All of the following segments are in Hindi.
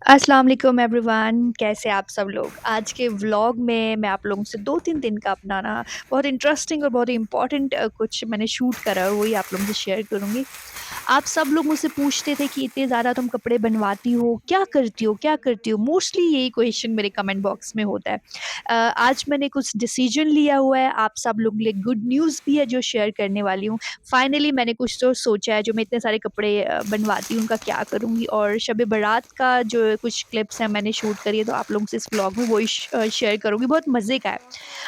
अस्सलाम वालेकुम एवरीवन, कैसे आप सब लोग। आज के व्लॉग में मैं आप लोगों से 2-3 दिन का अपना ना बहुत इंटरेस्टिंग और बहुत इम्पोर्टेंट कुछ मैंने शूट करा है, वही आप लोगों से शेयर करूँगी। आप सब लोग मुझसे पूछते थे कि इतने ज़्यादा तुम कपड़े बनवाती हो, क्या करती हो, क्या करती हो? मोस्टली यही क्वेश्चन मेरे कमेंट बॉक्स में होता है। आज मैंने कुछ डिसीजन लिया हुआ है, आप सब लोग के लिए गुड न्यूज़ भी है जो शेयर करने वाली हूँ। फाइनली मैंने कुछ तो सोचा है, जो मैं इतने सारे कपड़े बनवाती हूँ, उनका क्या करूँगी, और शब बारात का जो कुछ क्लिप्स हैं मैंने शूट करी है, तो आप लोगों से इस व्लॉग में वही शेयर करूँगी, बहुत मज़े का है।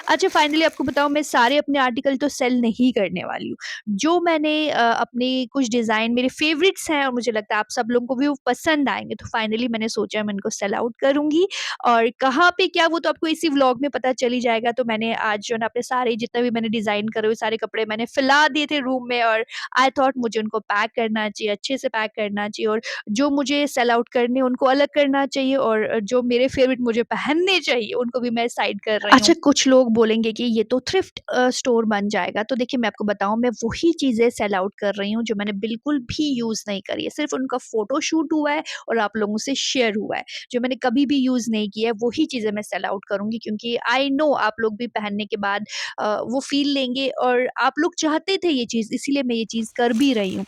अच्छा, फाइनली आपको बताऊँ, मैं सारे अपने आर्टिकल तो सेल नहीं करने वाली हूँ। जो मैंने अपने कुछ डिज़ाइन मेरे फ़ेवरेट्स हैं और मुझे लगता है आप सब लोगों को भी वो पसंद आएँगे, तो फाइनली मैंने सोचा मैं इनको सेल आउट करूँगी। और कहाँ पे क्या, वो तो आपको इसी व्लॉग में पता चल ही जाएगा। तो मैंने आज जो है ना अपने सारे जितने भी मैंने डिज़ाइन करे हुए सारे कपड़े मैंने फैला दिए थे रूम में, और आई थॉट मुझे उनको पैक करना चाहिए, अच्छे से पैक करना चाहिए, और जो मुझे सेल आउट करने हैं उनको अलग करना चाहिए, और जो मेरे फ़ेवरेट मुझे पहनने चाहिए उनको भी मैं साइड कर रही हूँ। अच्छा, कुछ लोग बोलेंगे कि ये तो थ्रिफ्ट स्टोर बन जाएगा। तो देखिए, मैं आपको बताऊँ, मैं वही चीज़ें सेल आउट कर रही हूँ जो मैंने बिल्कुल भी यूज़ नहीं करी है। सिर्फ़ उनका फ़ोटो शूट हुआ है और आप लोगों से शेयर हुआ है। जो मैंने कभी भी यूज़ नहीं किया है वही चीज़ें मैं सेल आउट करूँगी, क्योंकि आई नो आप लोग भी पहनने के बाद वो फ़ील लेंगे, और आप लोग चाहते थे ये चीज़, इसीलिए मैं ये चीज़ कर भी रही हूँ।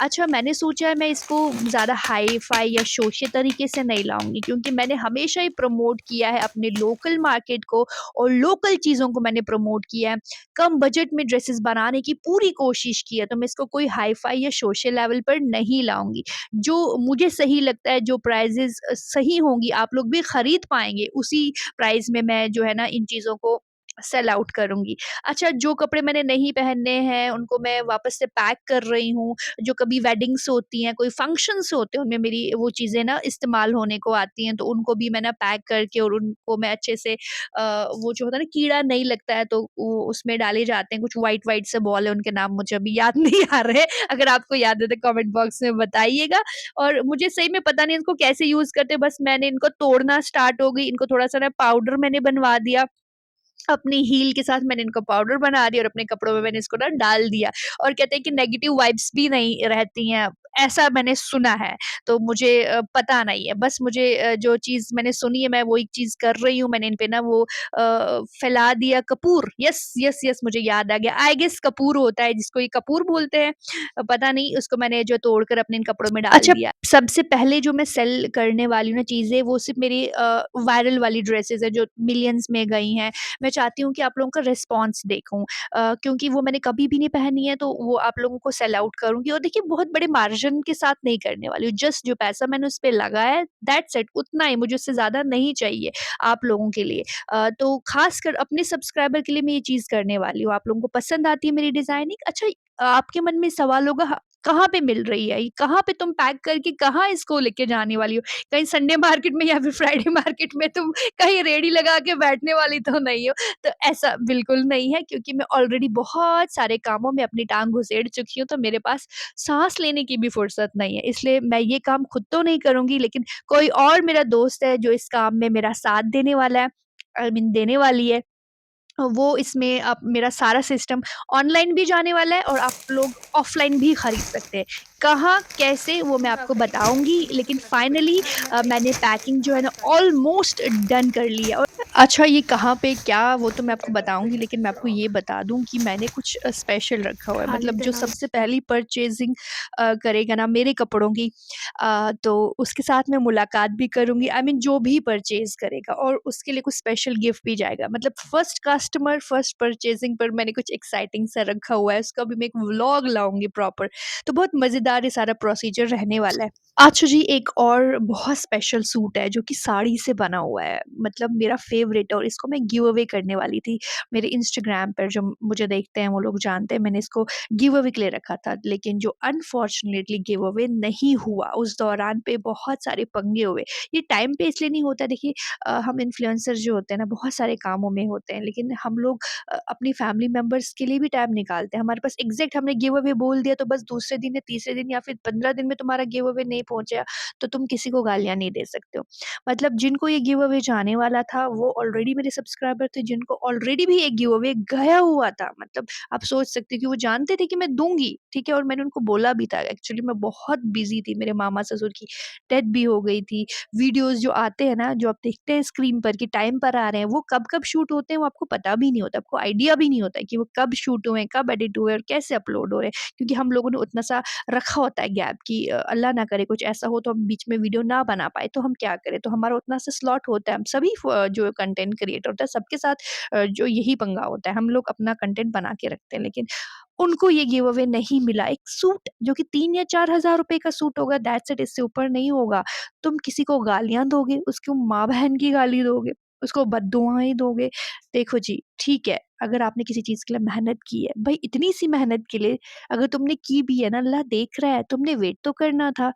अच्छा, मैंने सोचा है मैं इसको ज़्यादा हाई-फ़ाई या शोशे तरीके से नहीं लाऊँगी, क्योंकि मैंने हमेशा ही प्रमोट किया है अपने लोकल मार्केट को, और लोकल चीज़ों को मैंने प्रमोट किया है। कम बजट में ड्रेसेस बनाने की पूरी कोशिश की है, तो मैं इसको कोई हाई-फ़ाई या शोशे लेवल पर नहीं लाऊँगी। जो मुझे सही लगता है, जो प्राइसेज़ सही होंगी, आप लोग भी खरीद पाएँगे, उसी प्राइस में मैं जो है ना इन चीज़ों को सेल आउट करूँगी। अच्छा, जो कपड़े मैंने नहीं पहनने हैं उनको मैं वापस से पैक कर रही हूँ। जो कभी वेडिंग्स होती हैं, कोई फंक्शंस होते हैं, उनमें मेरी वो चीज़ें ना इस्तेमाल होने को आती हैं, तो उनको भी मैं ना पैक करके, और उनको मैं अच्छे से वो जो होता है ना, कीड़ा नहीं लगता है, तो वो उसमें डाले जाते हैं। कुछ व्हाइट-व्हाइट से बॉल है, उनके नाम मुझे अभी याद नहीं आ रहे हैं। अगर आपको याद है तो कमेंट बॉक्स में बताइएगा। और मुझे सही में पता नहीं इनको कैसे यूज़ करते हैं, बस मैंने इनको तोड़ना स्टार्ट हो गई, इनको थोड़ा-सा ना पाउडर मैंने बनवा दिया। अपनी हील के साथ मैंने इनको पाउडर बना दिया और अपने कपड़ों में मैंने इसको ना डाल दिया, और कहते हैं कि नेगेटिव वाइब्स भी नहीं रहती हैं, ऐसा मैंने सुना है। तो मुझे पता नहीं है, बस मुझे जो चीज़ मैंने सुनी है मैं वो एक चीज़ कर रही हूँ। मैंने इन पे ना वो फैला दिया कपूर, यस, यस, यस, मुझे याद आ गया, आई गेस कपूर होता है जिसको ये कपूर बोलते हैं। पता नहीं, उसको मैंने जो तोड़कर अपने इन कपड़ों में डाल दिया। सबसे पहले जो मैं सेल करने वाली हूँ ना चीज़ें, वो सिर्फ़ मेरी वायरल वाली ड्रेसेज़ है जो मिलियंस में गई हैं। मैं चाहती हूँ कि आप लोगों का रिस्पॉन्स देखूँ, क्योंकि वो मैंने कभी भी नहीं पहनी है, तो वो आप लोगों को सेल आउट करूँगी, और देखिए बहुत बड़े मार्जिन के साथ नहीं करने वाली हूँ, जस्ट जो पैसा मैंने उस पे लगाया है दैट्स इट, उतना ही, मुझे उससे ज़्यादा नहीं चाहिए आप लोगों के लिए। तो ख़ासकर अपने सब्सक्राइबर के लिए मैं ये चीज़ करने वाली हूँ। आप लोगों को पसंद आती है मेरी डिज़ाइनिंग? अच्छा, आपके मन में सवाल होगा, कहाँ पे मिल रही है ये? कहाँ पे तुम पैक करके कहाँ इसको लेके जाने वाली हो? कहीं संडे मार्केट में या फिर फ्राइडे मार्केट में तुम कहीं रेहड़ी लगा के बैठने वाली तो नहीं हो? तो ऐसा बिल्कुल नहीं है, क्योंकि मैं ऑलरेडी बहुत सारे कामों में अपनी टाँग घुसेड़ चुकी हूँ, तो मेरे पास साँस लेने की भी फुर्सत नहीं है। इसलिए मैं ये काम खुद तो नहीं करूँगी, लेकिन कोई और मेरा दोस्त है जो इस काम में मेरा साथ देने वाला है, आई मीन देने वाली है। वो इसमें अब मेरा सारा सिस्टम ऑनलाइन भी जाने वाला है, और आप लोग ऑफ़लाइन भी खरीद सकते हैं। कहाँ, कैसे, वो मैं आपको बताऊँगी, लेकिन फाइनली मैंने पैकिंग जो है ना ऑलमोस्ट डन कर ली है। और अच्छा, ये कहाँ पे क्या, वो तो मैं आपको बताऊँगी, लेकिन मैं आपको ये बता दूँ कि मैंने कुछ स्पेशल रखा हुआ है। मतलब जो सबसे पहली परचेज़िंग करेगा ना मेरे कपड़ों की, तो उसके साथ मैं मुलाकात भी करूँगी, आई मीन जो भी परचेज़ करेगा, और उसके लिए कुछ स्पेशल गिफ्ट भी जाएगा। मतलब फर्स्ट कस्टमर फर्स्ट परचेज़िंग पर मैंने कुछ एक्साइटिंग सा रखा हुआ है, उसका भी मैं एक व्लॉग लाऊँगी प्रॉपर। तो बहुत मज़ेदार ये सारा प्रोसीजर रहने वाला है। अच्छा जी, एक और बहुत स्पेशल सूट है जो कि साड़ी से बना हुआ है, मतलब मेरा फ़ेवरेट है, और इसको मैं गिव अवे करने वाली थी। मेरे इंस्टाग्राम पर जो मुझे देखते हैं वो लोग जानते हैं, मैंने इसको गिव अवे के लिए रखा था, लेकिन जो अनफॉर्च्युनेटली गिव अवे नहीं हुआ, उस दौरान पे बहुत सारे पंगे हुए। ये टाइम पे इसलिए नहीं होता, देखिए हम इन्फ्लुएंसर जो होते हैं ना बहुत सारे कामों में होते हैं, लेकिन हम लोग अपनी फैमिली मेंबर्स के लिए भी टाइम निकालते हैं। हमारे पास एग्ज़ैक्ट हमने गिव अवे बोल दिया, तो बस दूसरे दिन या तीसरे दिन या फिर 15 दिन में तुम्हारा गिव अवे नहीं पहुँचा, तो तुम किसी को गालियाँ नहीं दे सकते हो। मतलब जिनको ये गिव अवे जाने वाला था वो ऑलरेडी मेरे सब्सक्राइबर थे, जिनको ऑलरेडी भी एक गिव अवे गया हुआ था। मतलब आप सोच सकते हो कि वो जानते थे कि मैं दूँगी, ठीक है? और मैंने उनको बोला भी था। एक्चुअली मैं बहुत बिज़ी थी, मेरे मामा-ससुर की डेथ भी हो गई थी। वीडियोज़ जो आते हैं ना, जो आप देखते हैं स्क्रीन पर कि टाइम पर आ रहे हैं, वो कब-कब शूट होते हैं वो आपको पता भी नहीं होता, आपको आइडिया भी नहीं होता है कि वो कब शूट हुए हैं, कब एडिट हुए हैं और कैसे अपलोड हो रहे हैं। क्योंकि हम लोगों ने उतना सा रखा होता है गैप कि अल्लाह ना करे कुछ ऐसा हो तो हम बीच में वीडियो ना बना पाएँ, तो हम क्या करें? तो हमारा उतना सा स्लॉट होता है, हम सभी जो कंटेंट क्रिएटर होता है सबके साथ जो यही पंगा होता है, हम लोग अपना कंटेंट बना के रखते हैं। लेकिन उनको ये गिव अवे नहीं मिला। एक सूट जो कि 3 या 4,000 रुपए का सूट होगा, दैट्स इट, इससे ऊपर नहीं होगा। तुम किसी को गालियाँ दोगे, उसको माँ-बहन की गाली दोगे, उसको बद्दुआएँ दोगे। देखो जी, ठीक है, अगर आपने किसी चीज़ के लिए मेहनत की है, भई इतनी-सी मेहनत के लिए अगर तुमने की भी है ना, अल्लाह देख रहा है, तुमने वेट तो करना था।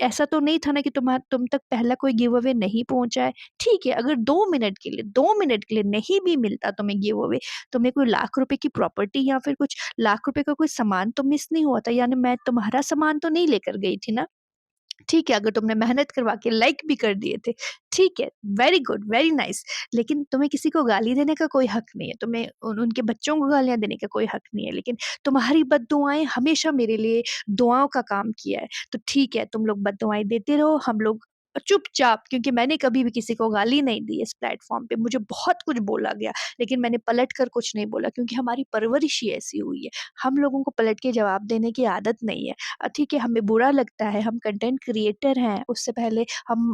ऐसा तो नहीं था ना कि तुम तक पहला कोई गिव अवे नहीं पहुँचा है। ठीक है, अगर 2 मिनट के लिए नहीं भी मिलता तुम्हें गिव अवे, तुम्हें कोई लाख रुपए की प्रॉपर्टी या फिर कुछ लाख रुपए का कोई सामान तो मिस नहीं हुआ था, यानी मैं तुम्हारा सामान तो नहीं लेकर गई थी ना। ठीक है, अगर तुमने मेहनत करवा के लाइक भी कर दिए थे, ठीक है, वेरी गुड, वेरी नाइस। लेकिन तुम्हें किसी को गाली देने का कोई हक नहीं है, तुम्हें उनके बच्चों को गालियाँ देने का कोई हक नहीं है, लेकिन तुम्हारी बद्दुआएँ हमेशा मेरे लिए दुआओं का काम किया है। तो ठीक है, तुम लोग बद्दुआएँ देते रहो, हम लोग चुपचाप, क्योंकि मैंने कभी भी किसी को गाली नहीं दी इस प्लेटफ़ॉर्म पे, मुझे बहुत कुछ बोला गया, लेकिन मैंने पलट कर कुछ नहीं बोला क्योंकि हमारी परवरिश ही ऐसी हुई है। हम लोगों को पलट के जवाब देने की आदत नहीं है। ठीक है, हमें बुरा लगता है, हम कंटेंट क्रिएटर हैं, उससे पहले हम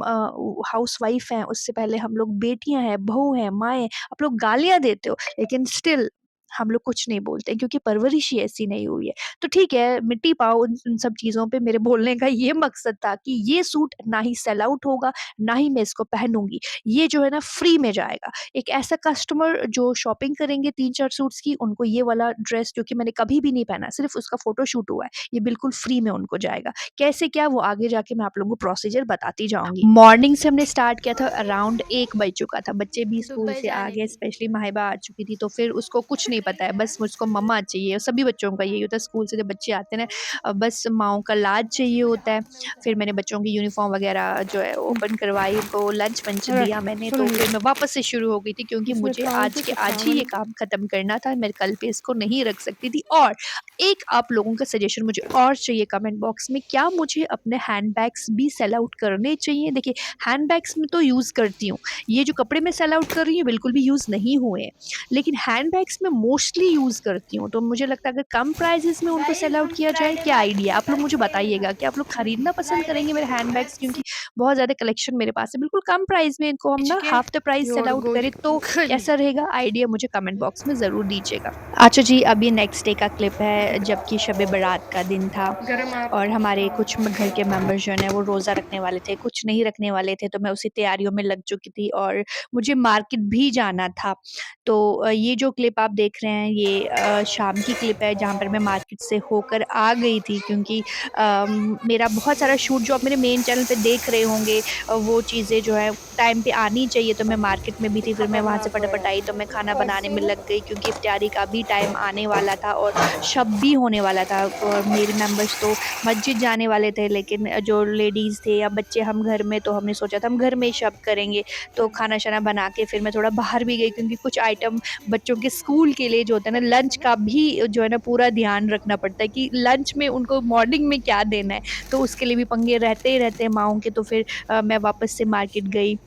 हाउसवाइफ हैं, उससे पहले हम लोग बेटियाँ हैं, बहू हैं, माँ हैं, आप लोग गालियाँ देते हो, लेकिन स्टिल हम लोग कुछ नहीं बोलते क्योंकि परवरिश ही ऐसी नहीं हुई है। तो ठीक है, मिट्टी पाओ उन सब चीज़ों पे। मेरे बोलने का ये मकसद था कि ये सूट ना ही सेल आउट होगा, ना ही मैं इसको पहनूँगी। ये जो है ना फ्री में जाएगा। एक ऐसा कस्टमर जो शॉपिंग करेंगे 3-4 सूट्स की, उनको ये वाला ड्रेस जो कि मैंने कभी भी नहीं पहना, सिर्फ़ उसका फ़ोटोशूट हुआ है, ये बिल्कुल फ्री में उनको जाएगा। कैसे क्या वो आगे जाके मैं आप लोगों को प्रोसीजर बताती जाऊँगी। मॉर्निंग से हमने स्टार्ट किया था, अराउंड 1 बज चुका था। बच्चे भी स्कूल दुबई से आ जाने गए, की। स्पेशली माहिबा आ चुकी थी, तो फिर उसको कुछ नहीं पता है, बस मुझको मम्मा चाहिए। और सभी बच्चों का यही होता है, स्कूल से जब बच्चे आते हैं ना बस माँओं का लाड चाहिए होता है। फिर मैंने बच्चों की यूनिफ़ॉर्म वग़ैरह जो है ओपन करवाई, उनको लंच-वंच दिया रख मैंने, तो सुन फिर मैं वापस से शुरू हो गई थी क्योंकि इसमें मुझे आज के आज ही 557। ये काम ख़त्म करना था, मैं कल पे इसको नहीं रख सकती थी। और एक आप लोगों का सजेशन मुझे और चाहिए कमेंट बॉक्स में, क्या मुझे अपने हैंडबैग्स भी सेल आउट करने चाहिए? देखिए, हैंडबैग्स में तो यूज़ करती हूँ, ये जो कपड़े मैं सेल आउट कर रही हूँ बिल्कुल भी यूज़ नहीं हुए हैं, लेकिन हैंडबैग्स में मोस्टली यूज़ करती हूँ, तो मुझे लगता है अगर कम प्राइसेज़ में उनको सेल गाइस आउट हम किया जाए, फ्राइडे क्या मार्केट आइडिया? से आप लोग मुझे करते बताइएगा, क्या आप लोग खरीदना पसंद फ्राइडे करेंगे मेरे की हैंडबैग्स? एड्स क्योंकि बहुत ज़्यादा कलेक्शन मेरे पास है, बिल्कुल कम प्राइस में इनको हम ना के half the price sell your out करें तो गोली कैसा रहेगा? आइडिया मुझे कमेंट बॉक्स में ज़रूर दीजिएगा। अच्छा जी, अब ये नेक्स्ट डे का क्लिप है जबकि शब-ए बारात का दिन था गरम आप और हमारे कुछ घर के मेंबर्स जो हैं ना वो रोज़ा रखने वाले थे, कुछ नहीं रखने वाले थे, तो मैं उसी तैयारियों में लग चुकी थी और मुझे मार्केट भी जाना था। तो ये जो क्लिप आप देख रहे हैं ये शाम की क्लिप है जहाँ पर मैं मार्केट से होकर आ गई थी क्योंकि मेरा बहुत सारा शूट जो आप मेरे मेन चैनल पे देख रहे होंगे वो चीज़ें जो है टाइम पे आनी चाहिए, तो मैं मार्केट में भी थी, फिर मैं वहाँ से खतरनाक फटाफट आई, तो मैं खाना बनाने में है लग गई क्योंकि इफ्तियारी का भी टाइम आने वाला था और शब भी होने वाला था और मेरे मेंबर्स तो मस्जिद जाने वाले थे, लेकिन जो लेडीज़ थे या बच्चे हम घर में, तो हमने सोचा था हम घर में ही शब करेंगे। तो खाना-शाना बना के फिर मैं थोड़ा बाहर भी गई क्योंकि कुछ आइटम बच्चों के स्कूल के लिए जो होता है ना लंच का भी जो है ना पूरा ध्यान रखना पड़ता है कि लंच में उनको मॉर्निंग में क्या देना है, तो उसके लिए भी पंगे रहते ही रहते हैं माँओं के। तो फिर मैं वापस से मार्केट गई,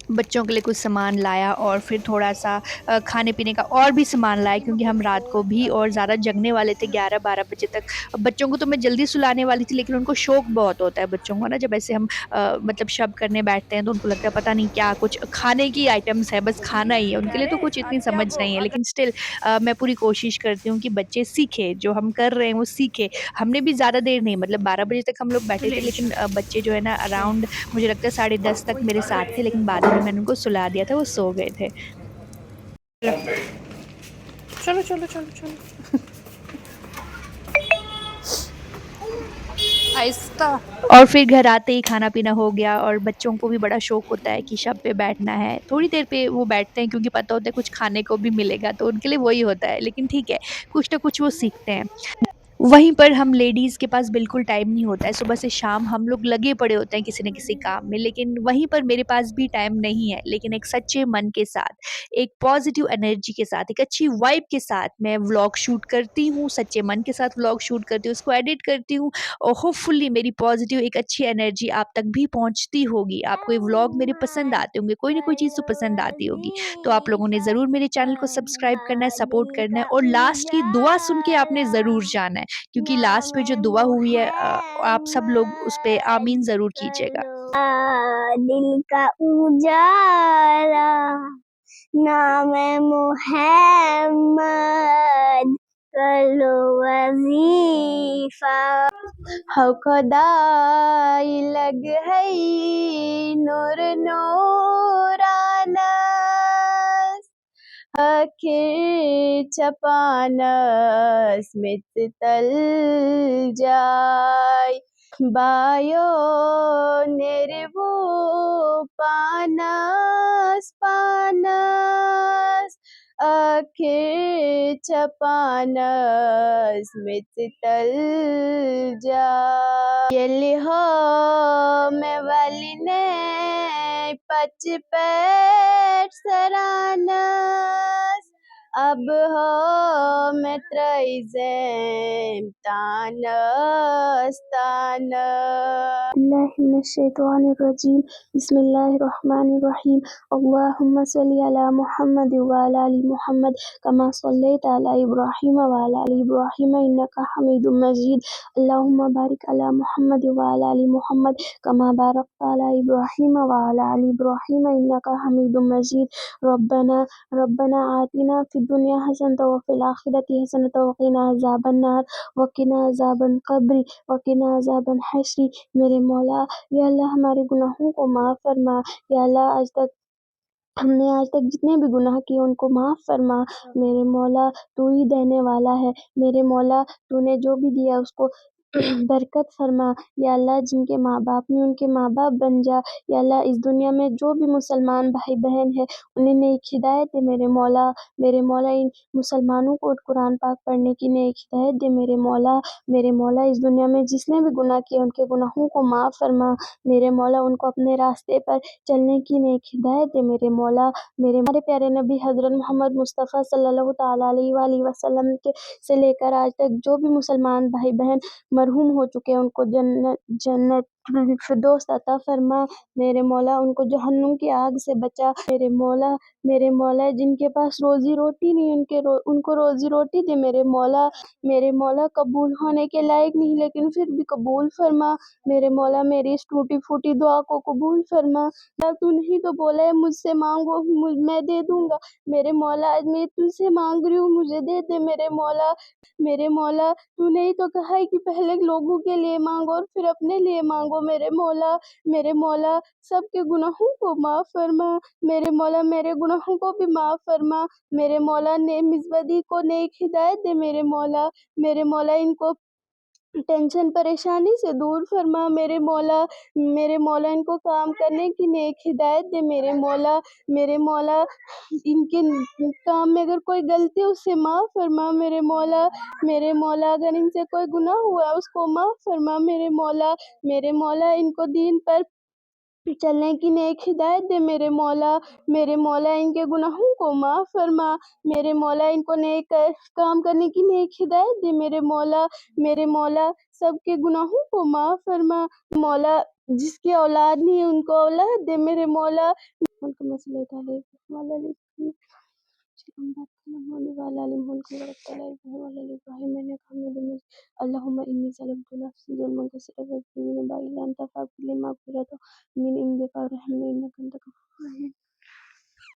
बच्चों के लिए कुछ सामान लाया और फिर थोड़ा-सा खाने-पीने का और भी सामान लाया क्योंकि हम रात को भी और ज़्यादा जगने वाले थे 11-12 बजे तक। बच्चों को तो मैं जल्दी सुलाने वाली थी, लेकिन उनको शौक बहुत होता है बच्चों को ना, जब ऐसे हम मतलब शब करने बैठते हैं तो उनको लगता है पता नहीं क्या कुछ खाने की आइटम्स है, बस खाना ही है, उनके लिए तो कुछ इतनी आज क्या समझ नहीं है। अगर लेकिन स्टिल मैं पूरी कोशिश करती हूँ कि बच्चे सीखें, जो हम कर रहे हैं वो सीखें। हमने भी ज़्यादा देर नहीं, मतलब 12 बजे तक हम लोग बैठे थे, लेकिन बच्चे जो है ना अराउंड मुझे लगता है साढ़े 10 तक मेरे साथ थे, लेकिन बाद में मैंने उनको सुला दिया था, वो सो गए थे। चलो चलो चलो चलो आहिस्ता। और फिर घर आते ही खाना-पीना हो गया और बच्चों को भी बड़ा शौक होता है कि शब पे बैठना है। थोड़ी देर पे वो बैठते हैं क्योंकि पता होता है कुछ खाने को भी मिलेगा, तो उनके लिए वही होता है, लेकिन ठीक है, कुछ ना कुछ वो सीखते हैं। वहीं पर हम लेडीज़ के पास बिल्कुल टाइम नहीं होता है, सुबह से शाम हम लोग लगे पड़े होते हैं किसी न किसी काम में, लेकिन वहीं पर मेरे पास भी टाइम नहीं है। लेकिन एक सच्चे मन के साथ, एक पॉज़िटिव एनर्जी के साथ, एक अच्छी वाइब के साथ मैं व्लॉग शूट करती हूँ, सच्चे मन के साथ व्लॉग शूट करती हूँ, उसको एडिट करती हूँ और होपफुली मेरी पॉज़िटिव एक अच्छी एनर्जी आप तक भी पहुँचती होगी। आपको ये व्लॉग मेरे पसंद आते होंगे, कोई न कोई चीज़ तो पसंद आती होगी। तो आप लोगों ने ज़रूर मेरे चैनल को सब्सक्राइब करना है, सपोर्ट दिल करना है का और लास्ट की दुआ सुन के आपने उजाला ज़रूर जाना है। क्योंकि लास्ट नाम में जो दुआ हुई है आप सब लोग उस पे मोहम्मद आमीन ज़रूर कर कीजिएगा। लो दिल का उजाला नाम मोहम्मद कर लो वजीफा हौ खुदाई लग है नूर नूराना आखिर छपानस मित तल जाय बायो निर्वो पानस पानस आखिर छपानस मित तल जाय यली हो मैं वाली ने पच पेट सरानस अब हो मैं त्रैज़ेम तानस तानस बिस्मिल्लाहिर्रहमानिर्रहीम बिस्मिल्लाहिर्रहमानिर्रहीम अल्लाहुम्मा सल्ली अला मुहम्मद व अला आलि मुहम्मद कमा सल्लैता अला इब्राहीम व अला आलि इब्राहीम इन्नका हमीदुम मजीद अल्लाहुम्मा बारिक अला मुहम्मद व अला आलि मुहम्मद कमा बारकता अला इब्राहीम व अला आलि इब्राहीम इन्नका हमीदुम मजीद रब्बना रब्बना आतिना फिद दुनिया हसनतन व फिल आखिरति हसनतन व क़िना अज़ाबन्नार व क़िना अज़ाबल क़ब्र व क़िना अज़ाबल हश्र मेरे मौला या अल्लाह हमारे गुनाहों को माफ़ फरमा। या अल्लाह हमने आज तक जितने भी गुनाह किए उनको माफ़ फरमा। मेरे मौला तू ही देने वाला है। मेरे मौला तूने जो भी दिया उसको बरकत फरमा। या अल्लाह जिनके माँ-बाप नहीं उनके माँ-बाप बन जा। या अल्लाह इस दुनिया में जो भी मुसलमान भाई-बहन हैं उन्हें नेक हिदायत दे मेरे मौला। मेरे मौला इन मुसलमानों को कुरान पाक पढ़ने की नेक हिदायत दे मेरे मौला। मेरे मौला इस दुनिया में जिसने भी गुनाह किए उनके गुनाहों को माफ़ फरमा। मेरे मौला उनको अपने रास्ते पर चलने की नेक हिदायत दे मेरे मौला। मेरे हमारे प्यारे नबी हज़रत मोहम्मद मुस्तफ़ा सल्लल्लाहु तआला अलैहि वसल्लम के से लेकर आज तक जो भी मुसलमान भाई-बहन मरहूम हो चुके हैं उनको जन्नतुल फिरदौस अता फरमा। मेरे मौला उनको जहन्नुम की आग से बचा। मेरे मौला जिनके पास रोज़ी-रोटी नहीं उनको रोज़ी-रोटी दे मेरे मौला। मेरे मौला कबूल होने के लायक नहीं लेकिन फिर भी कबूल फरमा। मेरे मौला मेरी इस टूटी-फूटी दुआ को कबूल फरमा। या तूने ही तो बोला है मुझसे मांगो मैं दे दूंगा। मेरे मौला आज मैं तुझसे मांग रही हूँ मुझे दे दे मेरे मौला। मेरे मौला तूने ही तो कहा है कि पहले लोगों के लिए मांगो और फिर अपने लिए मांगो मेरे मौला। मेरे मौला सबके गुनाहों को माफ़ फरमा। मेरे मौला मेरे गुनाहों को भी माफ़ फरमा। मेरे मौला ने मिसबदी को नेक हिदायत दे मेरे मौला। मेरे मौला इनको टेंशन परेशानी से दूर फरमा मेरे मौला इनको काम करने की नेक हिदायत दे मेरे मौला। मेरे मौला इनके काम में अगर कोई गलती है उससे माफ़ फरमा मेरे मौला। मेरे मौला अगर इनसे कोई गुनाह हुआ है उसको माफ़ फरमा मेरे मौला। मेरे मौला इनको दीन पर चलने की नेक हिदायत दे मेरे मौला। मेरे मौला इनके गुनाहों को माफ़ फरमा। मेरे मौला इनको नेक काम करने की नेक हिदायत दे मेरे मौला। मेरे मौला सबके गुनाहों को माफ़ फरमा। मौला जिसकी औलाद नहीं है उनको औलाद दे मेरे मौला। उनको मसले ताले वाला अल्लाहुम्मा इन्नी ज़लमतु नफ्सी ज़ुल्मन कसीरन व अस्तगफिरुका लिमा फ़िरता मिन इंदिका रहमनी इन्नका अंतल गफ्फार